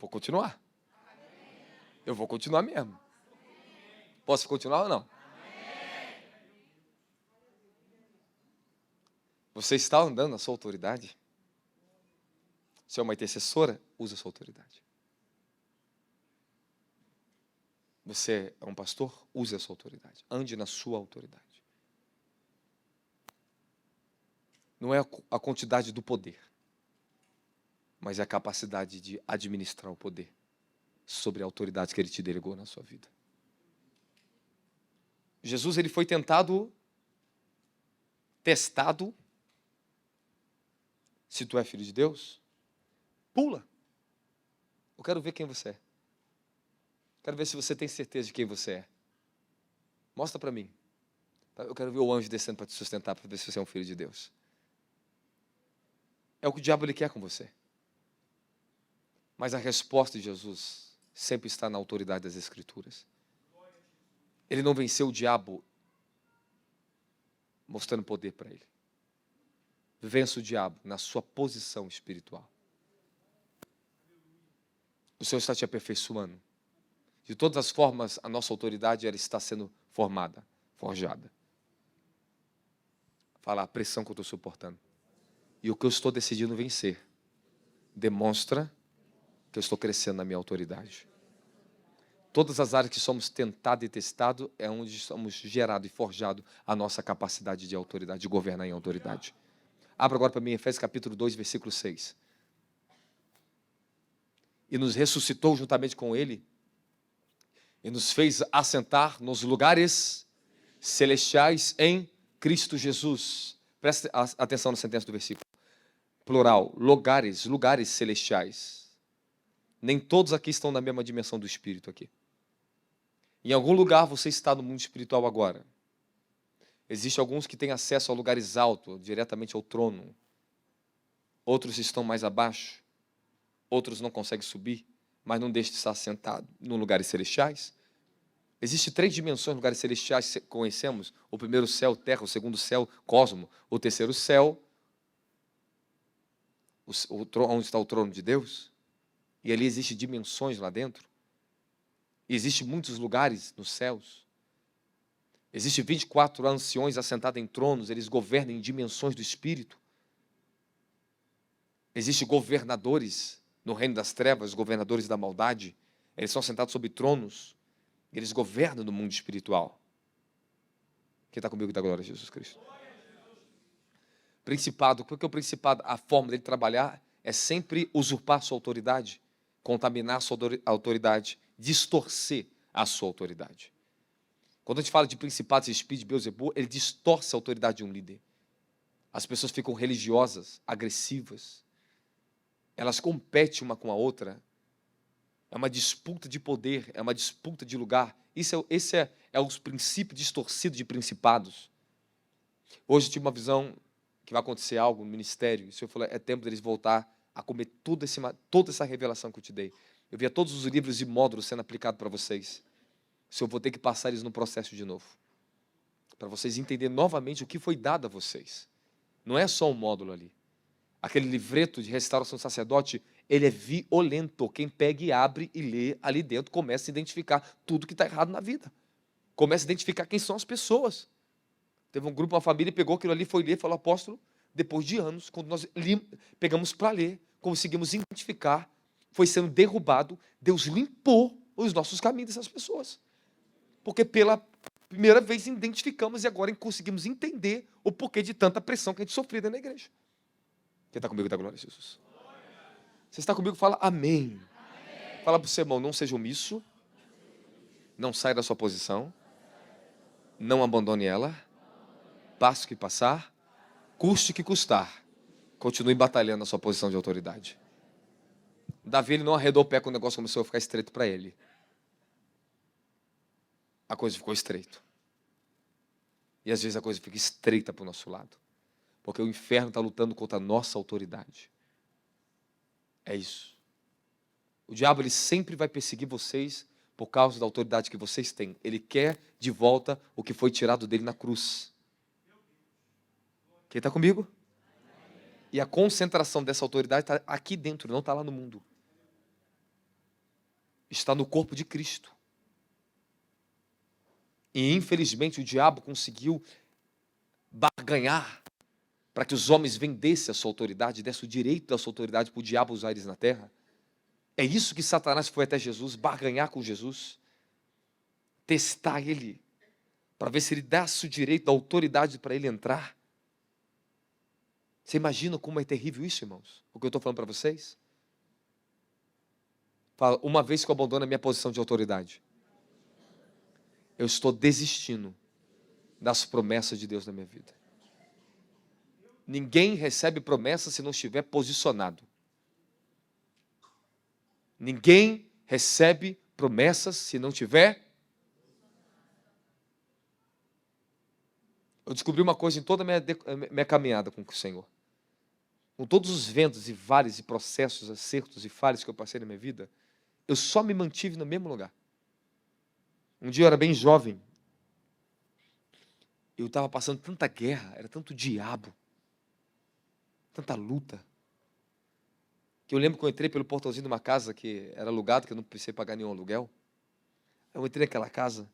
vou continuar. Eu vou continuar mesmo. Posso continuar ou não? Você está andando na sua autoridade? Se é uma intercessora, use a sua autoridade. Você é um pastor? Use a sua autoridade. Ande na sua autoridade. Não é a quantidade do poder, mas é a capacidade de administrar o poder sobre a autoridade que Ele te delegou na sua vida. Jesus, ele foi tentado, testado. Se tu é filho de Deus, pula. Eu quero ver quem você é. Quero ver se você tem certeza de quem você é. Mostra para mim. Eu quero ver o anjo descendo para te sustentar, para ver se você é um filho de Deus. É o que o diabo ele quer com você. Mas a resposta de Jesus sempre está na autoridade das Escrituras. Ele não venceu o diabo mostrando poder para ele. Vença o diabo na sua posição espiritual. O Senhor está te aperfeiçoando. De todas as formas, a nossa autoridade ela está sendo formada, forjada. Fala a pressão que eu estou suportando. E o que eu estou decidindo vencer demonstra que eu estou crescendo na minha autoridade. Todas as áreas que somos tentados e testados é onde somos gerados e forjados a nossa capacidade de autoridade, de governar em autoridade. Abra agora para mim Efésios capítulo 2, versículo 6. E nos ressuscitou juntamente com Ele e nos fez assentar nos lugares celestiais em Cristo Jesus. Preste atenção na sentença do versículo. Plural, lugares celestiais. Nem todos aqui estão na mesma dimensão do Espírito aqui. Em algum lugar você está no mundo espiritual agora. Existem alguns que têm acesso a lugares altos, diretamente ao trono. Outros estão mais abaixo. Outros não conseguem subir, mas não deixam de estar sentado em lugares celestiais. Existem 3 dimensões de lugares celestiais que conhecemos. O primeiro céu, terra. O segundo céu, cosmo. O terceiro céu, onde está o trono de Deus. E ali existem dimensões lá dentro. E existem muitos lugares nos céus. Existem 24 anciões assentados em tronos, eles governam em dimensões do Espírito. Existem governadores no reino das trevas, governadores da maldade. Eles são sentados sobre tronos, eles governam no mundo espiritual. Quem está comigo da glória de Jesus Cristo? Principado, porque o principado, a forma dele trabalhar é sempre usurpar sua autoridade, contaminar sua autoridade, distorcer a sua autoridade. Quando a gente fala de principados e espíritos de Beelzebul, ele distorce a autoridade de um líder. As pessoas ficam religiosas, agressivas. Elas competem uma com a outra. É uma disputa de poder, é uma disputa de lugar. Esse é os princípios distorcidos de principados. Hoje eu tive uma visão que vai acontecer algo no ministério. O Senhor falou, é tempo deles voltar a comer toda essa revelação que eu te dei. Eu via todos os livros e módulos sendo aplicados para vocês. Se eu vou ter que passar eles no processo de novo. Para vocês entenderem novamente o que foi dado a vocês. Não é só um módulo ali. Aquele livreto de restauração do sacerdote, ele é violento. Quem pega e abre e lê ali dentro, começa a identificar tudo que está errado na vida. Começa a identificar quem são as pessoas. Teve um grupo, uma família, pegou aquilo ali, foi ler, falou, apóstolo, depois de anos, quando nós pegamos para ler, conseguimos identificar, foi sendo derrubado, Deus limpou os nossos caminhos dessas pessoas. Porque pela primeira vez identificamos e agora conseguimos entender o porquê de tanta pressão que a gente sofreu dentro da igreja. Quem está comigo da glória de Jesus? Você está comigo? Fala amém. Fala para o seu irmão, não seja omisso, não saia da sua posição, não abandone ela, passe o que passar, custe o que custar, continue batalhando na sua posição de autoridade. Davi ele não arredou o pé quando o negócio começou a ficar estreito para ele. A coisa ficou estreita. E às vezes a coisa fica estreita para o nosso lado. Porque o inferno está lutando contra a nossa autoridade. É isso. O diabo ele sempre vai perseguir vocês por causa da autoridade que vocês têm. Ele quer de volta o que foi tirado dele na cruz. Quem está comigo? E a concentração dessa autoridade está aqui dentro, não está lá no mundo. está no corpo de Cristo. E, infelizmente, o diabo conseguiu barganhar para que os homens vendessem a sua autoridade, dessem o direito da sua autoridade para o diabo usar eles na terra. É isso que Satanás foi até Jesus, barganhar com Jesus, testar ele, para ver se ele desse o direito da autoridade para ele entrar. Você imagina como é terrível isso, irmãos? O que eu estou falando para vocês? Fala, uma vez que eu abandono a minha posição de autoridade, eu estou desistindo das promessas de Deus na minha vida. Ninguém recebe promessa se não estiver posicionado. Ninguém recebe promessas se não tiver. Eu descobri uma coisa em toda a minha caminhada com o Senhor. Com todos os ventos e vales e processos, acertos e falhas que eu passei na minha vida, eu só me mantive no mesmo lugar. Um dia eu era bem jovem. Eu estava passando tanta guerra, era tanto diabo, tanta luta, que eu lembro que eu entrei pelo portãozinho de uma casa que era alugada, que eu não precisei pagar nenhum aluguel. Eu entrei naquela casa,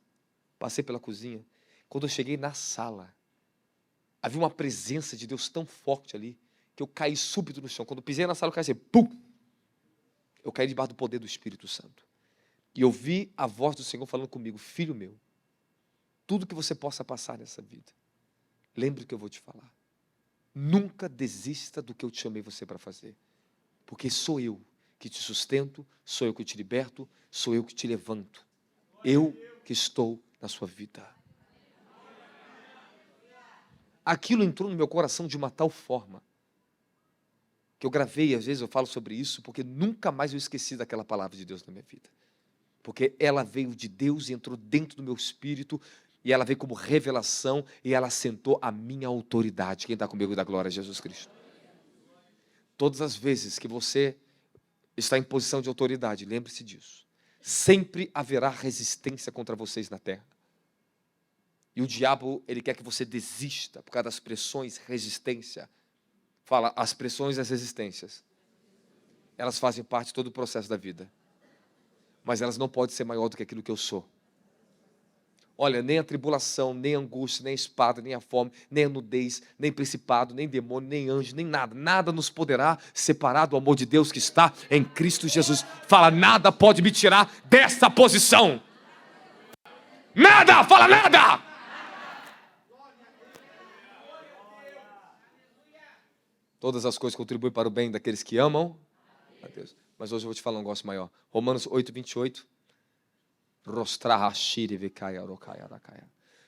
passei pela cozinha. Quando eu cheguei na sala, havia uma presença de Deus tão forte ali, que eu caí súbito no chão. Quando eu pisei na sala, eu caí assim, pum! Eu caí debaixo do poder do Espírito Santo. E eu vi a voz do Senhor falando comigo, filho meu, tudo que você possa passar nessa vida, lembre o que eu vou te falar. Nunca desista do que eu te chamei você para fazer. Porque sou eu que te sustento, sou eu que te liberto, sou eu que te levanto. Eu que estou na sua vida. Aquilo entrou no meu coração de uma tal forma que eu gravei, às vezes eu falo sobre isso, porque nunca mais eu esqueci daquela palavra de Deus na minha vida. Porque ela veio de Deus e entrou dentro do meu espírito, e ela veio como revelação, e ela assentou a minha autoridade. Quem está comigo dá glória a Jesus Cristo. Todas as vezes que você está em posição de autoridade, lembre-se disso. Sempre haverá resistência contra vocês na terra. E o diabo, ele quer que você desista por causa das pressões, resistência. Fala, as pressões e as resistências, elas fazem parte de todo o processo da vida. Mas elas não podem ser maior do que aquilo que eu sou. Olha, nem a tribulação, nem a angústia, nem a espada, nem a fome, nem a nudez, nem principado, nem demônio, nem anjo, nem nada. Nada nos poderá separar do amor de Deus que está em Cristo Jesus. Fala, nada pode me tirar dessa posição. Nada, fala nada. Todas as coisas contribuem para o bem daqueles que amam a Deus. Mas hoje eu vou te falar um negócio maior. Romanos 8:28.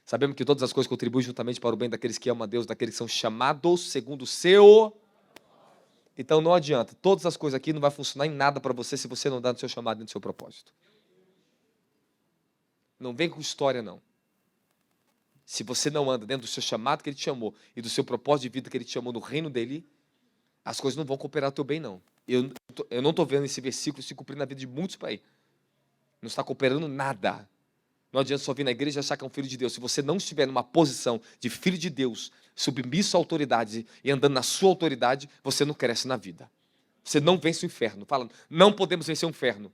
Sabemos que todas as coisas contribuem juntamente para o bem daqueles que amam a Deus, daqueles que são chamados segundo o seu. Então não adianta, todas as coisas aqui não vai funcionar em nada para você se você não dá no seu chamado e no seu propósito. Não vem com história não. Se você não anda dentro do seu chamado que Ele te chamou e do seu propósito de vida que Ele te chamou no reino dEle, as coisas não vão cooperar ao teu bem não. Eu não estou vendo esse versículo se cumprir na vida de muitos para aí. Não está cooperando nada. Não adianta só vir na igreja e achar que é um filho de Deus. Se você não estiver numa posição de filho de Deus, submisso à autoridade e andando na sua autoridade, você não cresce na vida. Você não vence o inferno. Fala, não podemos vencer o inferno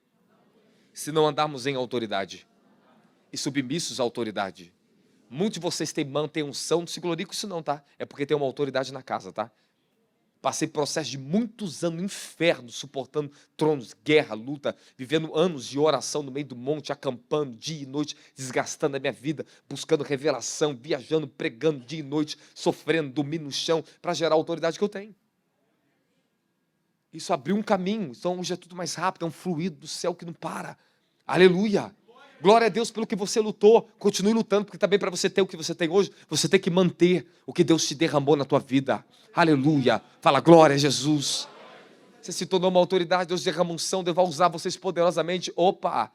se não andarmos em autoridade e submissos à autoridade. Muitos de vocês têm unção, não se gloriem com isso não, tá? É porque tem uma autoridade na casa, tá? Passei processo de muitos anos no inferno, suportando tronos, guerra, luta, vivendo anos de oração no meio do monte, acampando dia e noite, desgastando a minha vida, buscando revelação, viajando, pregando dia e noite, sofrendo, dormindo no chão, para gerar a autoridade que eu tenho. Isso abriu um caminho, então hoje é tudo mais rápido, é um fluido do céu que não para. Aleluia! Glória a Deus pelo que você lutou, continue lutando, porque também para você ter o que você tem hoje, você tem que manter o que Deus te derramou na tua vida. Aleluia! Fala, glória a Jesus! Você se tornou uma autoridade, Deus derrama unção, Deus vai usar vocês poderosamente. Opa!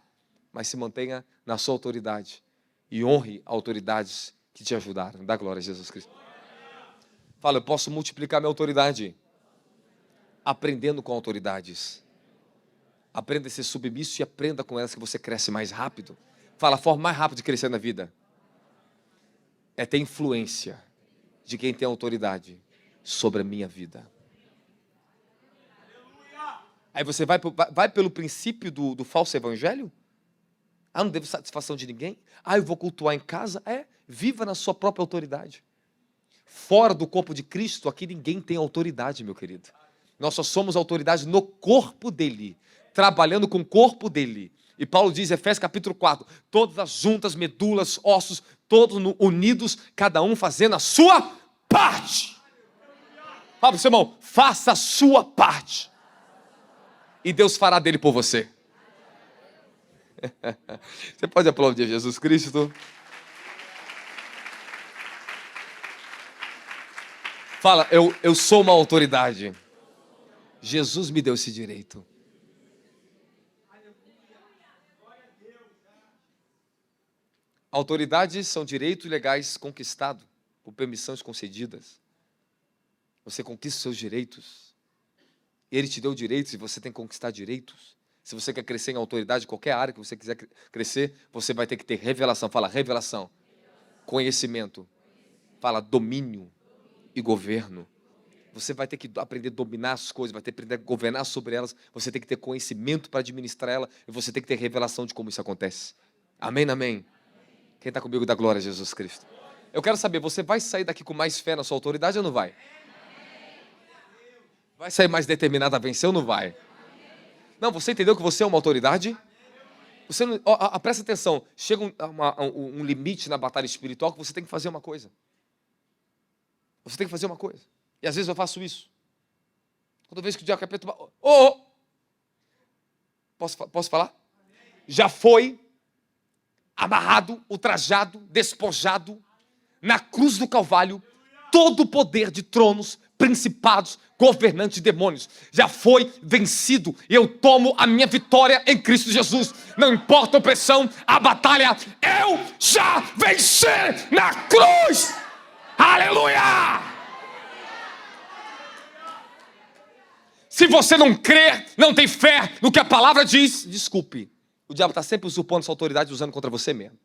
Mas se mantenha na sua autoridade e honre autoridades que te ajudaram. Dá glória a Jesus Cristo. Fala, eu posso multiplicar minha autoridade aprendendo com autoridades. Aprenda a ser submisso e aprenda com elas que você cresce mais rápido. Fala, a forma mais rápida de crescer na vida é ter influência de quem tem autoridade sobre a minha vida. Aí você vai pelo princípio do falso evangelho? Ah, não devo satisfação de ninguém? Ah, eu vou cultuar em casa? Viva na sua própria autoridade. Fora do corpo de Cristo, aqui ninguém tem autoridade, meu querido. Nós só somos autoridade no corpo dele, trabalhando com o corpo dele. E Paulo diz, Efésios capítulo 4, todas as juntas, medulas, ossos, todos unidos, cada um fazendo a sua parte. Fala para o seu irmão, faça a sua parte. E Deus fará dele por você. Você pode aplaudir Jesus Cristo? Fala, eu sou uma autoridade. Jesus me deu esse direito. Autoridades são direitos legais conquistados por permissões concedidas. Você conquista seus direitos. Ele te deu direitos e você tem que conquistar direitos. Se você quer crescer em autoridade, qualquer área que você quiser crescer, você vai ter que ter revelação. Fala, revelação. Conhecimento. Fala, domínio e governo. Você vai ter que aprender a dominar as coisas, vai ter que aprender a governar sobre elas, você tem que ter conhecimento para administrar ela, e você tem que ter revelação de como isso acontece. Amém, amém? Quem está comigo dá glória a Jesus Cristo. Eu quero saber, você vai sair daqui com mais fé na sua autoridade ou não vai? Vai sair mais determinado a vencer ou não vai? Não, você entendeu que você é uma autoridade? Você não, presta atenção, chega um limite na batalha espiritual que você tem que fazer uma coisa. Você tem que fazer uma coisa. E às vezes eu faço isso. Toda vez que o diabo quer perturbar... Posso falar? Já foi amarrado, ultrajado, despojado na cruz do Calvário todo o poder de tronos, principados, governantes e demônios. Já foi vencido. Eu tomo a minha vitória em Cristo Jesus. Não importa a opressão, a batalha, eu já venci na cruz. Aleluia! Se você não crê, não tem fé no que a palavra diz, desculpe. O diabo está sempre usurpando sua autoridade, usando contra você mesmo.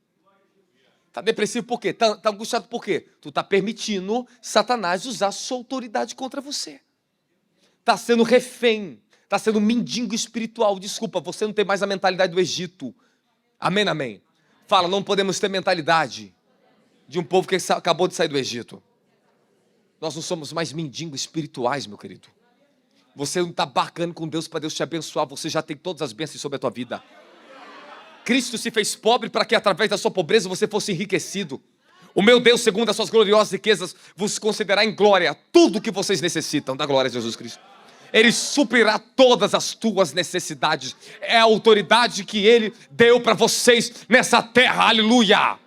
Está depressivo por quê? Está angustiado por quê? Tu está permitindo Satanás usar sua autoridade contra você. Está sendo refém, está sendo mendigo espiritual. Desculpa, você não tem mais a mentalidade do Egito. Amém, amém. Fala, não podemos ter mentalidade de um povo que acabou de sair do Egito. Nós não somos mais mendigos espirituais, meu querido. Você não está barcando com Deus para Deus te abençoar. Você já tem todas as bênçãos sobre a tua vida. Cristo se fez pobre para que através da sua pobreza você fosse enriquecido. O meu Deus, segundo as suas gloriosas riquezas, vos concederá em glória tudo o que vocês necessitam. Da glória de Jesus Cristo. Ele suprirá todas as tuas necessidades. É a autoridade que Ele deu para vocês nessa terra. Aleluia!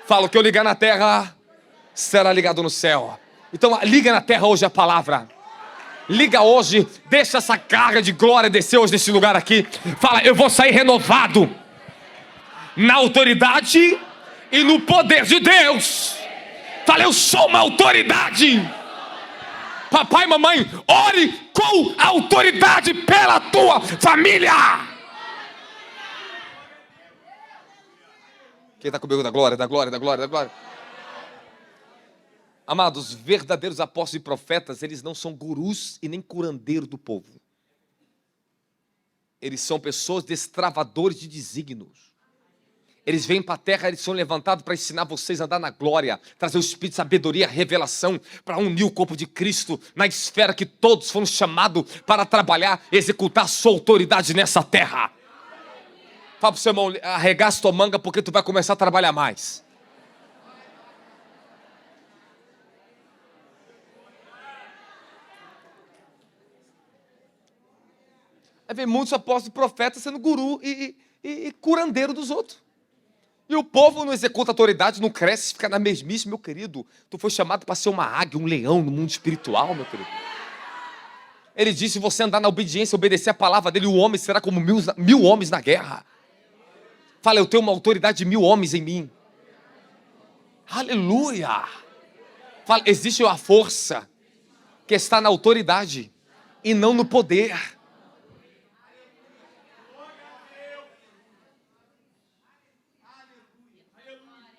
Fala, o que eu ligar na terra será ligado no céu. Então liga na terra hoje a palavra. Liga hoje, deixa essa carga de glória descer hoje nesse lugar aqui. Fala, eu vou sair renovado na autoridade e no poder de Deus. Fala, eu sou uma autoridade. Papai e mamãe, ore com autoridade pela tua família. Quem está comigo da glória, da glória, da glória, da glória? Amados, verdadeiros apóstolos e profetas, eles não são gurus e nem curandeiros do povo. Eles são pessoas destravadores de desígnios. Eles vêm para a terra, eles são levantados para ensinar vocês a andar na glória, trazer o Espírito de sabedoria, revelação, para unir o corpo de Cristo na esfera que todos foram chamados para trabalhar, executar a sua autoridade nessa terra. Fala para o seu irmão, arregaça tua manga porque tu vai começar a trabalhar mais. Aí vem muitos apóstolos e profetas sendo guru e curandeiro dos outros. E o povo não executa autoridade, não cresce, fica na mesmice, meu querido. Tu foi chamado para ser uma águia, um leão no mundo espiritual, meu querido. Ele disse, se você andar na obediência, obedecer a palavra dele, o homem será como mil homens na guerra. Fala, eu tenho uma autoridade de 1000 homens em mim. Aleluia. Fala, existe a força que está na autoridade e não no poder.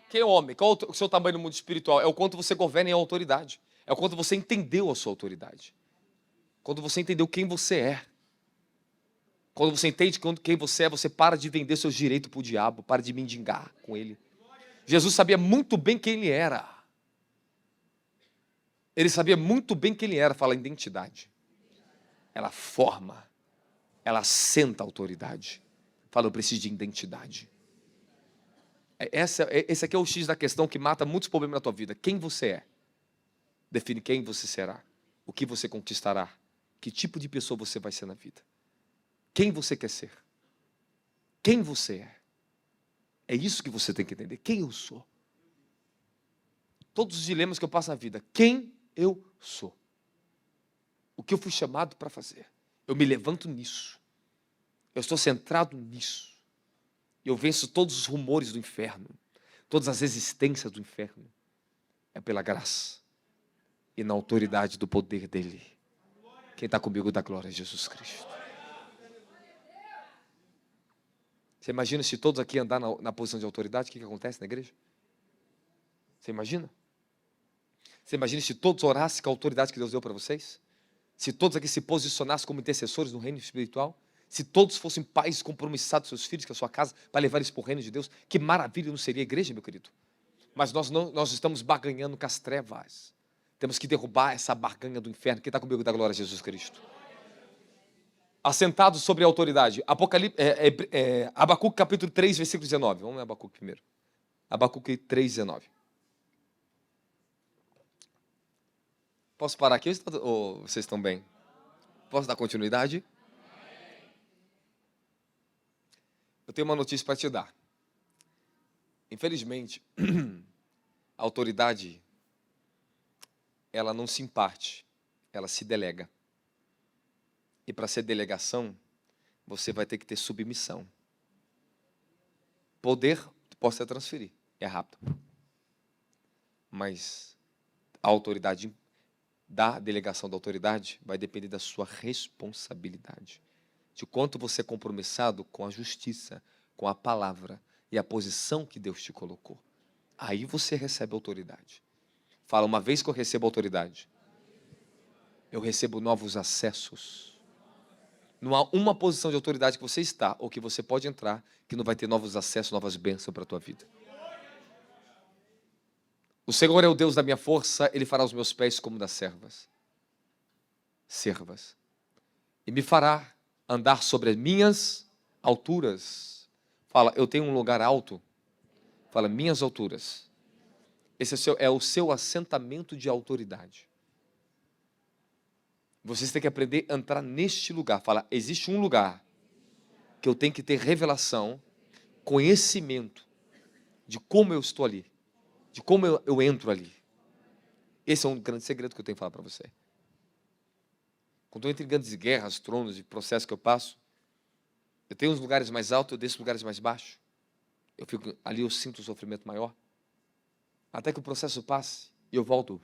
Quem é homem? Qual é o seu tamanho no mundo espiritual? É o quanto você governa em autoridade. É o quanto você entendeu a sua autoridade. Quando você entendeu quem você é. Quando você entende quem você é, você para de vender seus direitos para o diabo, para de mendigar com ele. Jesus sabia muito bem quem ele era. Ele sabia muito bem quem ele era. Fala identidade. Ela forma, ela assenta a autoridade. Fala, eu preciso de identidade. Esse aqui é o X da questão que mata muitos problemas na tua vida. Quem você é define quem você será, o que você conquistará, que tipo de pessoa você vai ser na vida. Quem você quer ser? Quem você é? É isso que você tem que entender. Quem eu sou? Todos os dilemas que eu passo na vida. Quem eu sou? O que eu fui chamado para fazer? Eu me levanto nisso. Eu estou centrado nisso. Eu venço todos os rumores do inferno, todas as resistências do inferno. É pela graça e na autoridade do poder dele. Quem está comigo dá glória a Jesus Cristo. Você imagina se todos aqui andar na posição de autoridade, o que acontece na igreja? Você imagina? Você imagina se todos orassem com a autoridade que Deus deu para vocês? Se todos aqui se posicionassem como intercessores no reino espiritual? Se todos fossem pais compromissados com seus filhos, com a sua casa, para levar eles para o reino de Deus, que maravilha não seria a igreja, meu querido? Mas nós estamos barganhando com as trevas. Temos que derrubar essa barganha do inferno. Quem está comigo dá glória a Jesus Cristo. Assentados sobre a autoridade. Abacuque capítulo 3, versículo 19. Vamos em Abacuque primeiro. Abacuque 3, 19. Posso parar aqui ou vocês estão bem? Posso dar continuidade? Eu tenho uma notícia para te dar. Infelizmente, a autoridade, ela não se imparte, ela se delega. E para ser delegação, você vai ter que ter submissão. Poder, posso até transferir, é rápido. Mas a autoridade, da delegação da autoridade, vai depender da sua responsabilidade. De quanto você é compromissado com a justiça, com a palavra e a posição que Deus te colocou. Aí você recebe autoridade. Fala, uma vez que eu recebo autoridade, eu recebo novos acessos. Não há uma posição de autoridade que você está, ou que você pode entrar, que não vai ter novos acessos, novas bênçãos para a tua vida. O Senhor é o Deus da minha força, Ele fará os meus pés como das servas. E me fará andar sobre as minhas alturas. Fala, eu tenho um lugar alto. Fala, minhas alturas. Esse é o seu assentamento de autoridade. Vocês têm que aprender a entrar neste lugar. Fala, existe um lugar que eu tenho que ter revelação, conhecimento de como eu estou ali, de como eu entro ali. Esse é um grande segredo que eu tenho que falar para você. Quando eu entro em grandes guerras, tronos e processos que eu passo, eu tenho uns lugares mais altos, eu desço lugares mais baixos. Eu fico ali, eu sinto um sofrimento maior. Até que o processo passe e eu volto.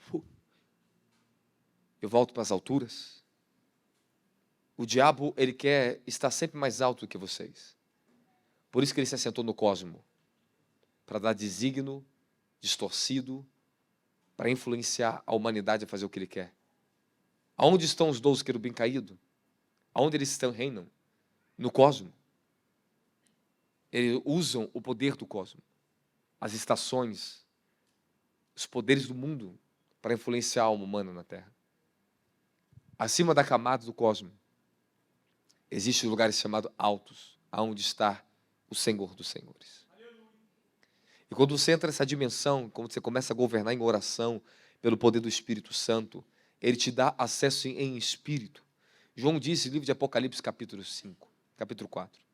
Eu volto para as alturas. O diabo, ele quer estar sempre mais alto do que vocês. Por isso que ele se assentou no cosmo. Para dar desígnio, distorcido, para influenciar a humanidade a fazer o que ele quer. Aonde estão os 12 querubins caídos? Aonde eles reinam? No cosmo. Eles usam o poder do cosmo, as estações, os poderes do mundo para influenciar a alma humana na Terra. Acima da camada do cosmo, existem lugares chamados altos, aonde está o Senhor dos Senhores. E quando você entra nessa dimensão, quando você começa a governar em oração, pelo poder do Espírito Santo, Ele te dá acesso em espírito. João disse, livro de Apocalipse, capítulo 5, capítulo 4.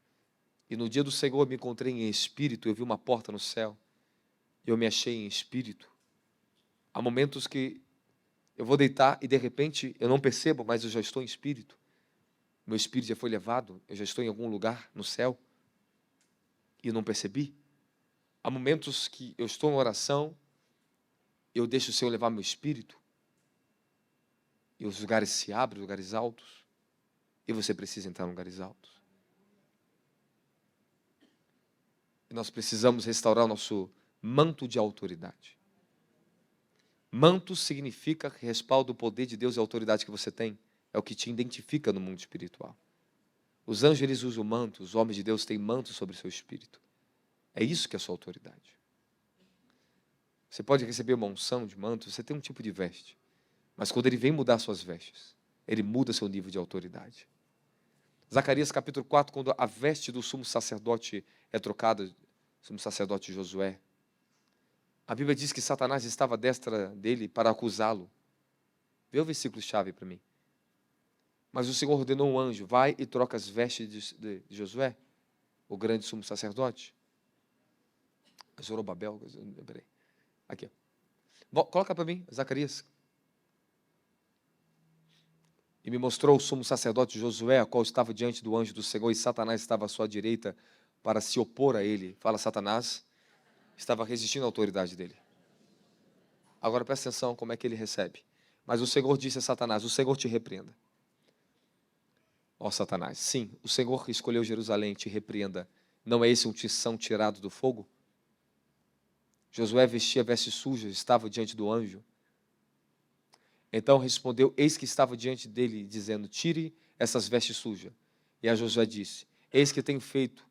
E no dia do Senhor eu me encontrei em espírito, eu vi uma porta no céu, e eu me achei em espírito. Há momentos que eu vou deitar e de repente eu não percebo, mas eu já estou em espírito. Meu espírito já foi levado, eu já estou em algum lugar no céu, e eu não percebi. Há momentos que eu estou em oração, eu deixo o Senhor levar meu espírito, e os lugares se abrem, lugares altos, e você precisa entrar em lugares altos. E nós precisamos restaurar o nosso manto de autoridade. Manto significa que respalda o poder de Deus e a autoridade que você tem. É o que te identifica no mundo espiritual. Os anjos, eles usam manto, os homens de Deus têm manto sobre o seu espírito. É isso que é a sua autoridade. Você pode receber uma unção de manto, você tem um tipo de veste. Mas quando ele vem mudar suas vestes, ele muda seu nível de autoridade. Zacarias capítulo 4, quando a veste do sumo sacerdote é trocada, sumo sacerdote Josué, a Bíblia diz que Satanás estava à destra dele para acusá-lo. Vê o versículo-chave para mim. Mas o Senhor ordenou um anjo, vai e troca as vestes de Josué, o grande sumo sacerdote. Zorobabel, peraí. Aqui, ó. Coloca para mim, Zacarias. E me mostrou o sumo sacerdote Josué, a qual estava diante do anjo do Senhor, e Satanás estava à sua direita para se opor a ele. Fala, Satanás estava resistindo à autoridade dele. Agora presta atenção como é que ele recebe. Mas o Senhor disse a Satanás, o Senhor te repreenda. Ó Satanás, sim, o Senhor escolheu Jerusalém, te repreenda. Não é esse um tição tirado do fogo? Josué vestia vestes sujas, estava diante do anjo. Então respondeu, eis que estava diante dele, dizendo, tire essas vestes sujas. E a Josué disse, eis que tenho feito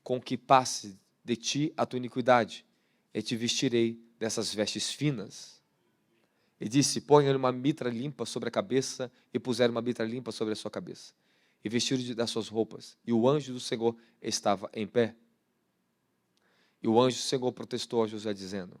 com que passe de ti a tua iniquidade, e te vestirei dessas vestes finas. E disse, ponha-lhe uma mitra limpa sobre a cabeça, e puseram uma mitra limpa sobre a sua cabeça. E vestiram das suas roupas. E o anjo do Senhor estava em pé. E o anjo do Senhor protestou a Josué, dizendo,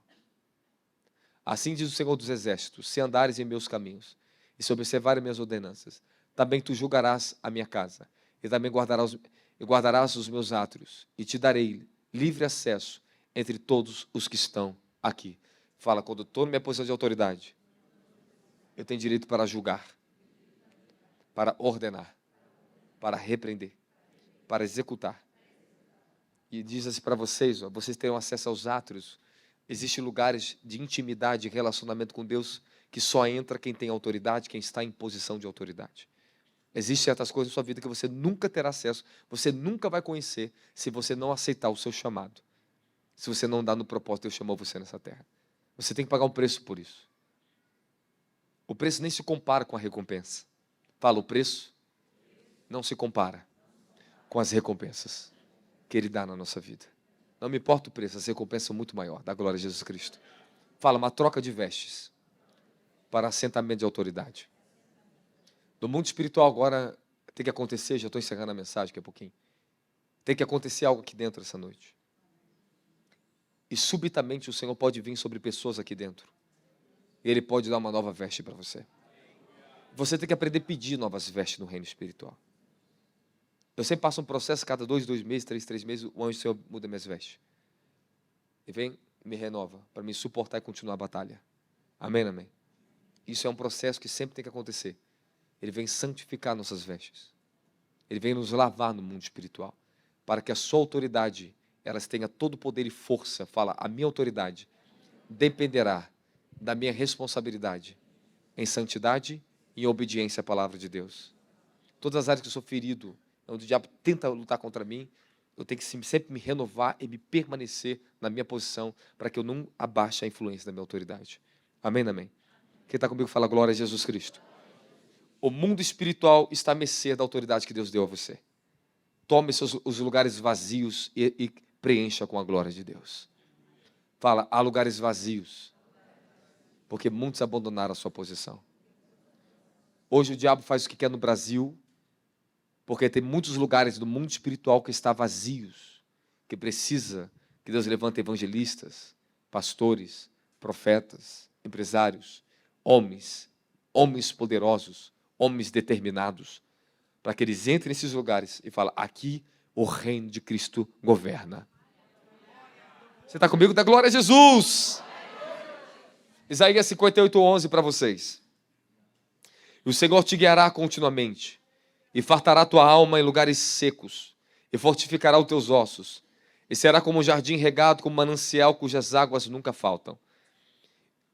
assim diz o Senhor dos Exércitos, se andares em meus caminhos, e se observares minhas ordenanças, também tu julgarás a minha casa, e também guardarás os meus átrios, e te darei livre acesso entre todos os que estão aqui. Fala, quando eu estou na minha posição de autoridade, eu tenho direito para julgar, para ordenar, para repreender, para executar. E diz assim para vocês, ó, vocês terão acesso aos átrios. Existem lugares de intimidade e relacionamento com Deus que só entra quem tem autoridade, quem está em posição de autoridade. Existem certas coisas na sua vida que você nunca terá acesso, você nunca vai conhecer se você não aceitar o seu chamado. Se você não andar no propósito que Deus chamou você nessa terra. Você tem que pagar um preço por isso. O preço nem se compara com a recompensa. Fala, o preço não se compara com as recompensas que Ele dá na nossa vida. Não me importa o preço, as recompensas são muito maior, da glória de Jesus Cristo. Fala, uma troca de vestes para assentamento de autoridade. No mundo espiritual agora tem que acontecer, já estou encerrando a mensagem daqui a pouquinho. Tem que acontecer algo aqui dentro essa noite. E subitamente o Senhor pode vir sobre pessoas aqui dentro. E Ele pode dar uma nova veste para você. Você tem que aprender a pedir novas vestes no reino espiritual. Eu sempre passo um processo, cada 2 meses, 3 meses, o anjo do Senhor muda minhas vestes. E vem e me renova, para me suportar e continuar a batalha. Amém, amém? Isso é um processo que sempre tem que acontecer. Ele vem santificar nossas vestes. Ele vem nos lavar no mundo espiritual. Para que a sua autoridade, elas tenha todo o poder e força. Fala, a minha autoridade dependerá da minha responsabilidade em santidade e em obediência à palavra de Deus. Todas as áreas que eu sou ferido, onde o diabo tenta lutar contra mim, eu tenho que sempre me renovar e me permanecer na minha posição para que eu não abaixe a influência da minha autoridade. Amém, amém? Quem está comigo fala glória a Jesus Cristo. O mundo espiritual está à mercê da autoridade que Deus deu a você. Tome os lugares vazios e preencha com a glória de Deus. Fala, há lugares vazios, porque muitos abandonaram a sua posição. Hoje o diabo faz o que quer no Brasil, porque tem muitos lugares do mundo espiritual que estão vazios, que precisa que Deus levante evangelistas, pastores, profetas, empresários, homens poderosos, homens determinados, para que eles entrem nesses lugares e falem, aqui o reino de Cristo governa. Você está comigo? Dá glória a Jesus! Isaías 58:11 para vocês. E o Senhor te guiará continuamente, e fartará tua alma em lugares secos, e fortificará os teus ossos, e será como um jardim regado, como um manancial cujas águas nunca faltam.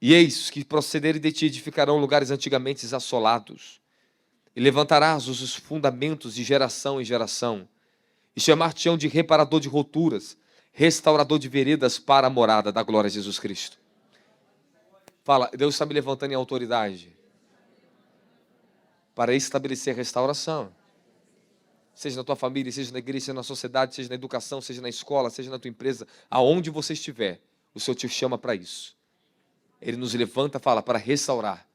E eis que procederem de ti edificarão lugares antigamente assolados, e levantarás os fundamentos de geração em geração, e chamar-te-ão de reparador de rupturas, restaurador de veredas para a morada da glória de Jesus Cristo. Fala, Deus está me levantando em autoridade para estabelecer restauração. seja na tua família, seja na igreja, seja na sociedade, seja na educação, seja na escola, seja na tua empresa, aonde você estiver, o Senhor te chama para isso. Ele nos levanta, fala, para restaurar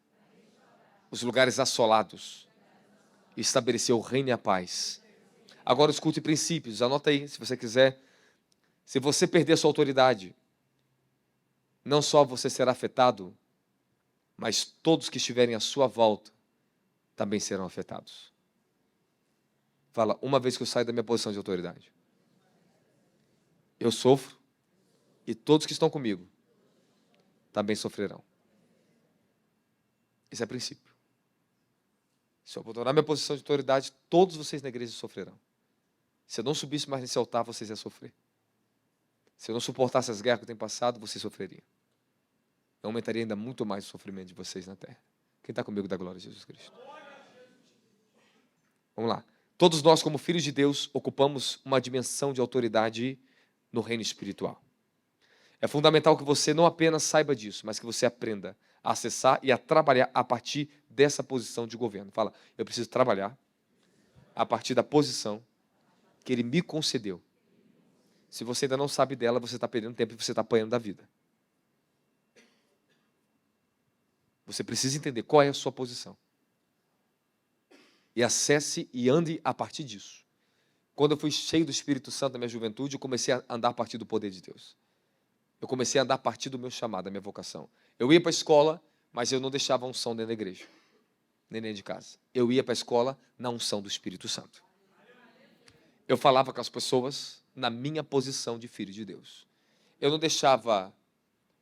os lugares assolados e estabelecer o reino e a paz. Agora escute princípios, anota aí, se você quiser. Se você perder a sua autoridade, não só você será afetado, mas todos que estiverem à sua volta também serão afetados. Fala, uma vez que eu saio da minha posição de autoridade, eu sofro e todos que estão comigo também sofrerão. Esse é o princípio. Se eu abandonar minha posição de autoridade, todos vocês na igreja sofrerão. Se eu não subisse mais nesse altar, vocês iam sofrer. Se eu não suportasse as guerras que eu tenho passado, vocês sofreriam. Eu aumentaria ainda muito mais o sofrimento de vocês na terra. Quem está comigo dá glória a Jesus Cristo? Vamos lá. Todos nós, como filhos de Deus, ocupamos uma dimensão de autoridade no reino espiritual. É fundamental que você não apenas saiba disso, mas que você aprenda a acessar e a trabalhar a partir dessa posição de governo. Fala, eu preciso trabalhar a partir da posição que Ele me concedeu. Se você ainda não sabe dela, você está perdendo tempo e você está apanhando da vida. Você precisa entender qual é a sua posição. E acesse e ande a partir disso. Quando eu fui cheio do Espírito Santo na minha juventude, eu comecei a andar a partir do poder de Deus. Eu comecei a andar a partir do meu chamado, da minha vocação. Eu ia para a escola, mas eu não deixava a unção dentro da igreja, nem dentro de casa. Eu ia para a escola na unção do Espírito Santo. Eu falava com as pessoas na minha posição de filho de Deus. Eu não deixava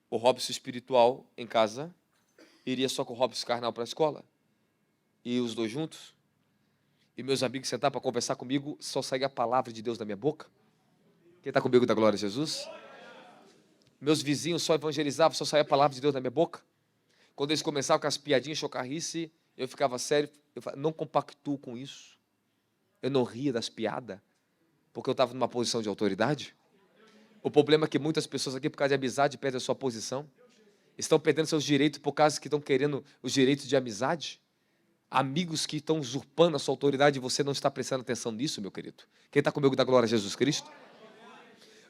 o Robson espiritual em casa, iria só com o Robson carnal para a escola. E os dois juntos. E meus amigos sentavam para conversar comigo, só saía a palavra de Deus da minha boca. Quem está comigo da glória a Jesus? Meus vizinhos só evangelizavam, só saía a palavra de Deus da minha boca. Quando eles começavam com as piadinhas, chocarrice, eu ficava sério, eu falava, não compactuo com isso. Eu não ria das piadas, porque eu estava numa posição de autoridade. O problema é que muitas pessoas aqui, por causa de amizade, perdem a sua posição. Estão perdendo seus direitos por causa que estão querendo os direitos de amizade. Amigos que estão usurpando a sua autoridade e você não está prestando atenção nisso, meu querido. Quem está comigo da glória a Jesus Cristo?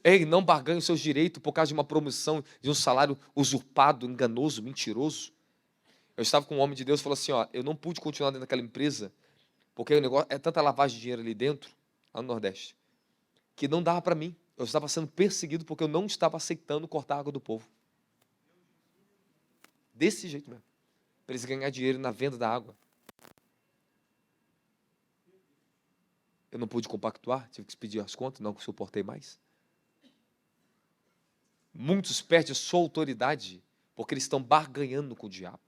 Ei, não barganhe os seus direitos por causa de uma promoção, de um salário usurpado, enganoso, mentiroso. Eu estava com um homem de Deus e falou assim, ó, eu não pude continuar dentro daquela empresa, porque o negócio é tanta lavagem de dinheiro ali dentro, lá no Nordeste, que não dava para mim. Eu estava sendo perseguido porque eu não estava aceitando cortar a água do povo. Desse jeito mesmo. Para eles ganhar dinheiro na venda da água. Eu não pude compactuar, tive que pedir as contas, não suportei mais. Muitos perdem sua autoridade porque eles estão barganhando com o diabo.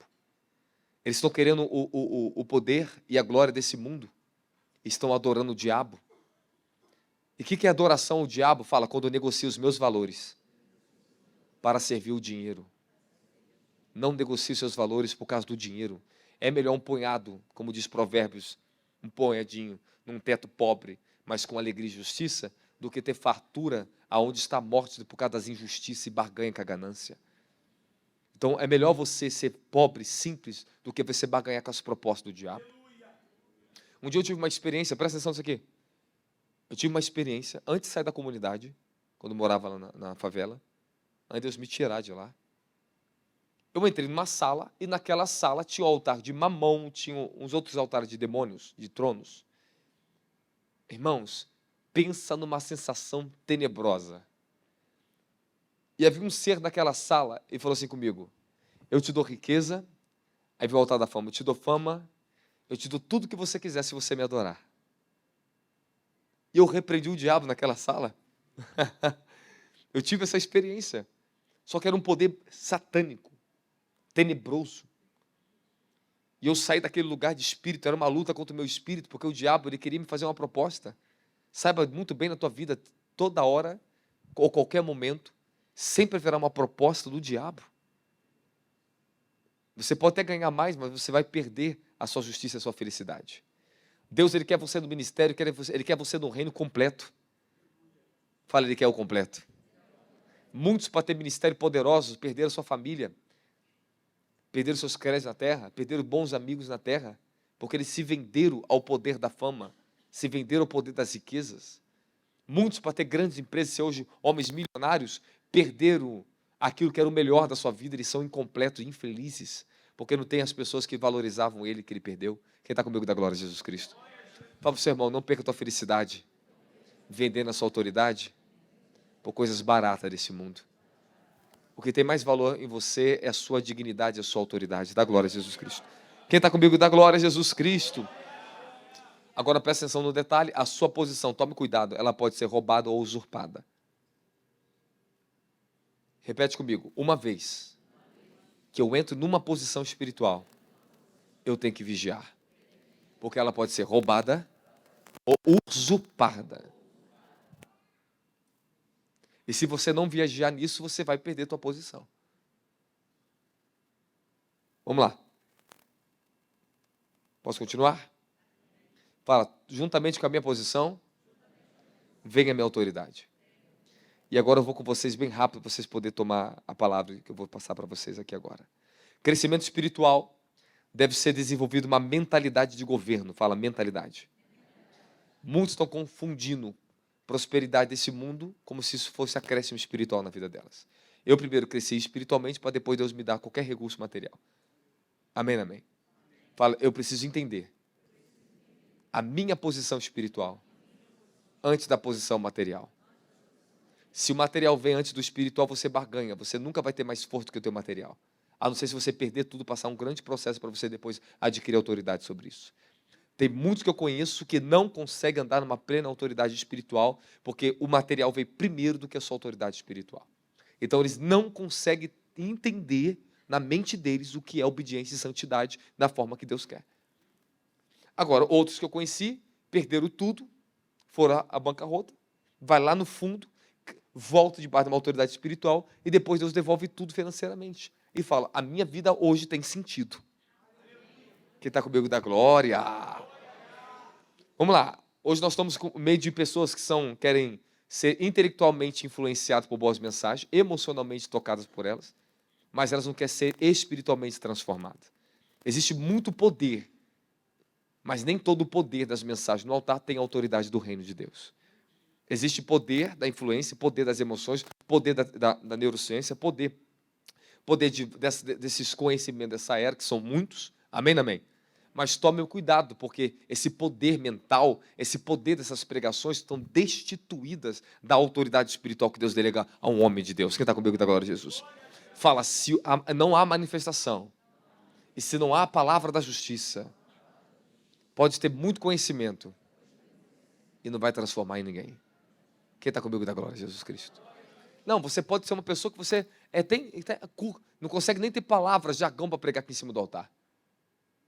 Eles estão querendo o poder e a glória desse mundo. Estão adorando o diabo. E o que é adoração ao diabo? Fala, quando eu negocio os meus valores para servir o dinheiro. Não negocie seus valores por causa do dinheiro. É melhor um punhado, como diz Provérbios, um punhadinho, num teto pobre, mas com alegria e justiça, do que ter fartura aonde está a morte por causa das injustiças e barganha com a ganância. Então, é melhor você ser pobre, simples, do que você barganhar com as propostas do diabo. Um dia eu tive uma experiência, presta atenção nisso aqui. Eu tive uma experiência, antes de sair da comunidade, quando eu morava lá na favela, antes de Deus me tirar de lá. Eu entrei numa sala, e naquela sala tinha o altar de Mamon, tinha uns outros altares de demônios, de tronos. Irmãos, pensa numa sensação tenebrosa. E havia um ser naquela sala, e falou assim comigo, eu te dou riqueza, aí veio o altar da fama, eu te dou fama, eu te dou tudo que você quiser se você me adorar. E eu repreendi o diabo naquela sala. Eu tive essa experiência. Só que era um poder satânico, tenebroso. E eu saí daquele lugar de espírito, era uma luta contra o meu espírito, porque o diabo ele queria me fazer uma proposta. Saiba muito bem na tua vida, toda hora, ou qualquer momento, sempre haverá uma proposta do diabo. Você pode até ganhar mais, mas você vai perder a sua justiça e a sua felicidade. Deus ele quer você no ministério, ele quer você no reino completo. Fala, ele quer o completo. Muitos, para ter ministério poderosos, perderam sua família, perderam seus créditos na terra, perderam bons amigos na terra, porque eles se venderam ao poder da fama se venderam ao poder das riquezas. Muitos, para ter grandes empresas, ser hoje homens milionários, perderam aquilo que era o melhor da sua vida. Eles são incompletos e infelizes, porque não tem as pessoas que valorizavam ele, que ele perdeu. Quem está comigo da glória de Jesus Cristo? Fala para o seu irmão, não perca a tua felicidade vendendo a sua autoridade por coisas baratas desse mundo. O que tem mais valor em você é a sua dignidade, a sua autoridade. Dá glória a Jesus Cristo. Quem está comigo, dá glória a Jesus Cristo. Agora presta atenção no detalhe, a sua posição, tome cuidado, ela pode ser roubada ou usurpada. Repete comigo, uma vez que eu entro numa posição espiritual, eu tenho que vigiar. Porque ela pode ser roubada ou usurpada. E se você não viajar nisso, você vai perder a tua posição. Vamos lá. Posso continuar? Fala, juntamente com a minha posição, vem a minha autoridade. E agora eu vou com vocês bem rápido, para vocês poderem tomar a palavra que eu vou passar para vocês aqui agora. Crescimento espiritual deve ser desenvolvido uma mentalidade de governo. Fala, mentalidade. Muitos estão confundindo prosperidade desse mundo como se isso fosse acréscimo espiritual na vida delas. Eu primeiro cresci espiritualmente para depois Deus me dar qualquer recurso material. Amém, amém. Fala, eu preciso entender a minha posição espiritual antes da posição material. Se o material vem antes do espiritual, você barganha. Você nunca vai ter mais força do que o teu material. A não ser se você perder tudo, passar um grande processo para você depois adquirir autoridade sobre isso. Tem muitos que eu conheço que não conseguem andar numa plena autoridade espiritual, porque o material veio primeiro do que a sua autoridade espiritual. Então eles não conseguem entender na mente deles o que é obediência e santidade da forma que Deus quer. Agora, outros que eu conheci, perderam tudo, foram à bancarrota, vai lá no fundo, volta debaixo de uma autoridade espiritual e depois Deus devolve tudo financeiramente. E fala, a minha vida hoje tem sentido. Quem está comigo da glória? Vamos lá. Hoje nós estamos com meio de pessoas que querem ser intelectualmente influenciadas por boas mensagens, emocionalmente tocadas por elas, mas elas não querem ser espiritualmente transformadas. Existe muito poder, mas nem todo o poder das mensagens no altar tem a autoridade do reino de Deus. Existe poder da influência, poder das emoções, poder da neurociência, poder desses conhecimentos dessa era, que são muitos. Amém, amém? Mas tome cuidado, porque esse poder mental, esse poder dessas pregações estão destituídas da autoridade espiritual que Deus delega a um homem de Deus. Quem está comigo da glória de Jesus? Fala, se não há manifestação, e se não há a palavra da justiça, pode ter muito conhecimento e não vai transformar em ninguém. Quem está comigo da glória de Jesus Cristo? Não, você pode ser uma pessoa que você não consegue nem ter palavras, jargão para pregar aqui em cima do altar.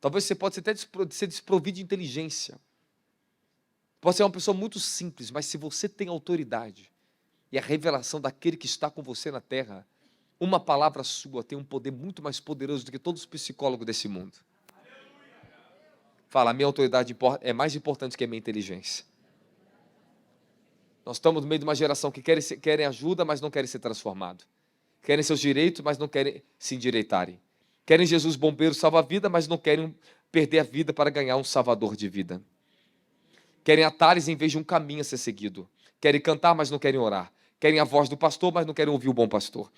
Talvez você possa até ser desprovido de inteligência. Pode ser uma pessoa muito simples, mas se você tem autoridade e a revelação daquele que está com você na terra, uma palavra sua tem um poder muito mais poderoso do que todos os psicólogos desse mundo. Fala, a minha autoridade é mais importante que a minha inteligência. Nós estamos no meio de uma geração que querem ajuda, mas não querem ser transformados. Querem seus direitos, mas não querem se endireitarem. Querem Jesus bombeiro salva-vida, mas não querem perder a vida para ganhar um salvador de vida. Querem atalhos em vez de um caminho a ser seguido. Querem cantar, mas não querem orar. Querem a voz do pastor, mas não querem ouvir o bom pastor.